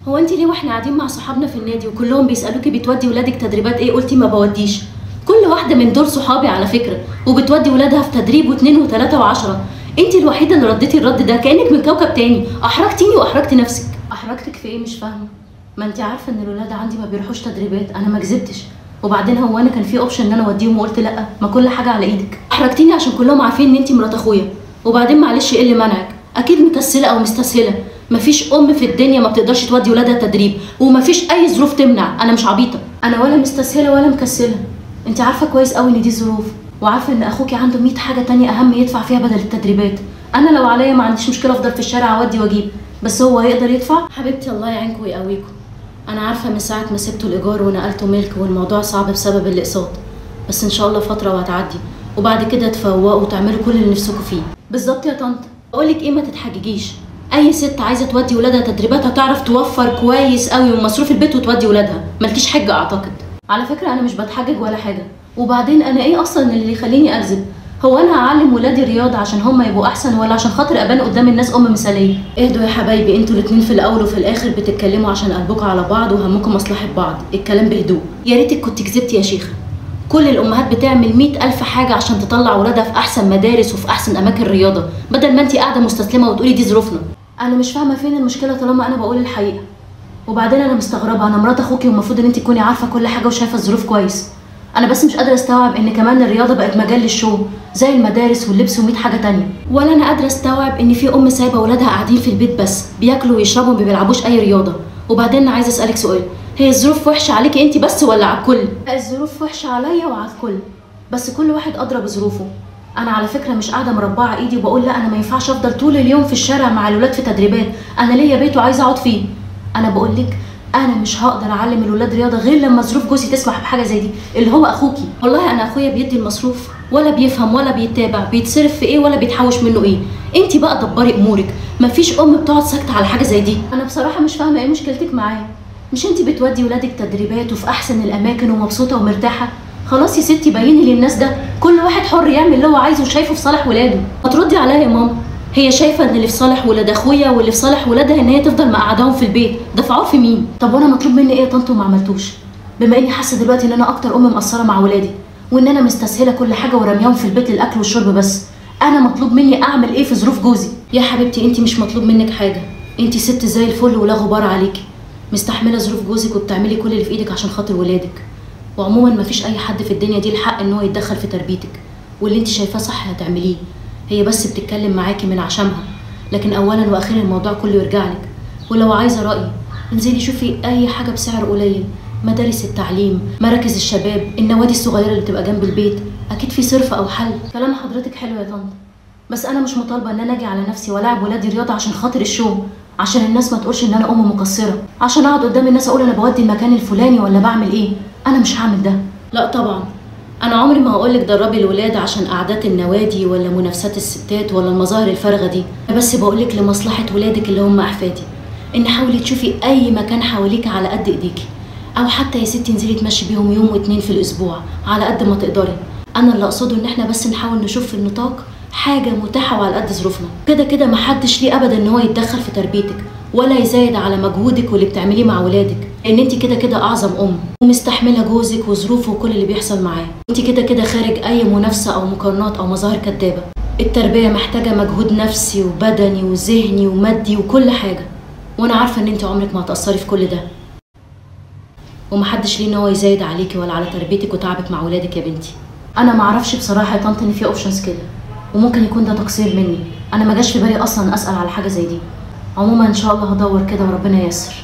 هو انت ليه واحنا قاعدين مع صحابنا في النادي وكلهم بيسالوكي بتودي ولادك تدريبات ايه قلتي ما بوديش؟ كل واحده من دول صحابي على فكره، وبتودي ولادها في تدريب واثنين وثلاثه وعشرة. انت الوحيده اللي رديتي الرد ده كانك من كوكب تاني. احرجتيني واحرجت نفسك. احرجتك في ايه؟ مش فاهمه. ما انت عارفه ان الولاد عندي ما بيروحوش تدريبات، انا ما كذبتش. وبعدين هو انا كان في اوبشن ان انا اوديهم وقلت لا؟ ما كل حاجه على ايدك. احرجتيني عشان كلهم عارفين ان انت مرات اخويا. وبعدين معلش ايه اللي منعك؟ اكيد مكسله او مستسهله. مفيش ام في الدنيا ما بتقدرش تودي ولادها تدريب، ومفيش اي ظروف تمنع. انا مش عبيطه، انا ولا مستسهله ولا مكسله. انت عارفه كويس قوي ان دي ظروف، وعارفه ان اخوكي عنده 100 حاجه تانية اهم يدفع فيها بدل التدريبات. انا لو عليا ما عنديش مشكله افضل في الشارع اودي واجيب، بس هو هيقدر يدفع؟ حبيبتي الله يعينكم ويقويكم. انا عارفه من ساعه ما سبتوا الايجار ونقلتوا ملك والموضوع صعب بسبب الاقساط، بس ان شاء الله فتره وهتعدي، وبعد كده تفوقوا وتعملوا كل اللي نفسكم فيه. بالظبط يا طنط. بقولك ايه، ما تتحججيش. اي ست عايزه تودي ولادها تدريبات هتعرف توفر كويس قوي من مصروف البيت وتودي ولادها، مالكيش حجه اعتقد. على فكره انا مش بتحجج ولا حاجه، وبعدين انا ايه اصلا اللي يخليني اكذب؟ هو انا هعلم ولادي رياضه عشان هم يبقوا احسن ولا عشان خاطر ابان قدام الناس ام مثاليه؟ اهدوا يا حبايبي، انتوا الاتنين في الاول وفي الاخر بتتكلموا عشان قلبكم على بعض وهمكم مصلحه بعض. الكلام بهدوء. يا ريتك كنت كذبتي يا شيخه. كل الامهات بتعمل 100,000 حاجه عشان تطلع ولادها في احسن مدارس وفي احسن اماكن رياضه، بدل ما انت قاعده مستسلمه وتقولي دي ظروفنا. انا مش فاهمه فين المشكله طالما انا بقول الحقيقه. وبعدين انا مستغربه، انا مرات اخوكي والمفروض ان انت تكوني عارفه كل حاجه وشايفه الظروف كويس. انا بس مش قادره استوعب ان كمان الرياضه بقت مجال للشو زي المدارس واللبس و100 حاجه تانية. ولا انا قادره استوعب ان في ام سايبه ولادها قاعدين في البيت بس بياكلوا ويشربوا وما بيلعبوش اي رياضه. وبعدين انا عايزه اسالك سؤال، هي الظروف وحشه عليكي انت بس ولا على الكل؟ الظروف وحشه عليا وعلى الكل، بس كل واحد ادرى بظروفه. انا على فكره مش قاعده مربعه ايدي وبقول لا انا ما ينفعش افضل طول اليوم في الشارع مع الولاد في تدريبات، انا ليا بيت وعايزه اقعد فيه. انا بقول لك انا مش هقدر اعلم الولاد رياضه غير لما ظروف جوزي تسمح بحاجه زي دي اللي هو اخوكي. والله انا اخويا بيدي المصروف ولا بيفهم ولا بيتابع بيتصرف في ايه ولا بيتحوش منه ايه. انت بقى دبري امورك، مفيش ام بتقعد ساكته على حاجه زي دي. انا بصراحه مش فاهمه ايه مشكلتك معايا. مش انت بتودي ولادك تدريبات وفي احسن الاماكن ومبسوطه ومرتاحه؟ خلاص يا ستي بيني للناس ده، كل واحد حر يعمل اللي هو عايزه وشايفه في صالح ولاده. ما تردي عليا يا ماما، هي شايفه ان اللي في صالح ولاد اخويا واللي في صالح ولادها ان هي تفضل مقعداهم في البيت، دفعوه في مين؟ طب وانا مطلوب مني ايه يا طنط وما عملتوش؟ بما اني حاسه دلوقتي ان انا اكتر ام مقصره مع ولادي، وان انا مستسهله كل حاجه ورمياهم في البيت للاكل والشرب بس، انا مطلوب مني اعمل ايه في ظروف جوزي؟ يا حبيبتي انت مش مطلوب منك حاجه، انت ست زي الفل ولا غبار عليكي، مستحمله ظروف جوزك وبتعملي كل اللي في ايدك عشان خاطر ولادك. وعموما مفيش اي حد في الدنيا دي الحق ان هو يتدخل في تربيتك، واللي انت شايفاه صح هتعمليه. هي بس بتتكلم معاكي من عشمها، لكن اولا واخيرا الموضوع كله يرجع لك. ولو عايزه رايي انزلي شوفي اي حاجه بسعر قليل، مدارس التعليم، مراكز الشباب، النوادي الصغيره اللي بتبقى جنب البيت، اكيد في صرف او حل. كلام حضرتك حلو يا طنط، بس انا مش مطالبه ان انا اجي على نفسي والاعب ولادي رياضه عشان خاطر الشو، عشان الناس ما تقولش ان انا ام مقصره، عشان اقعد قدام الناس اقول انا بودي المكان الفلاني ولا بعمل ايه. انا مش هعمل ده. لا طبعا، انا عمري ما هقولك دربي الولاد عشان قعدات النوادي ولا منافسات الستات ولا المظاهر الفارغه دي، انا بس بقولك لمصلحه ولادك اللي هم احفادي، ان حاولي تشوفي اي مكان حواليك على قد ايديكي، او حتى يا ستي انزلي تمشي بيهم يوم واتنين في الاسبوع على قد ما تقدري. انا اللي اقصده ان احنا بس نحاول نشوف في النطاق حاجه متاحه وعلى قد ظروفنا. كده كده محدش ليه ابدا ان هو يتدخل في تربيتك ولا يزايد على مجهودك واللي بتعمليه مع ولادك، لان انت كده كده اعظم ام ومستحمله جوزك وظروفه وكل اللي بيحصل معاه. انت كده كده خارج اي منافسه او مقارنات او مظاهر كدابه. التربيه محتاجه مجهود نفسي وبدني وذهني ومادي وكل حاجه، وانا عارفه ان انت عمرك ما هتاثري في كل ده، ومحدش ليه ان هو يزايد عليكي ولا على تربيتك وتعبك مع ولادك يا بنتي. انا ما اعرفش بصراحه يا طنط ان في اوبشنز كده، وممكن يكون ده تقصير مني، انا ما جاش في بالي اصلا اسال على حاجه زي دي. عموما ان شاء الله هدور كده وربنا ييسر.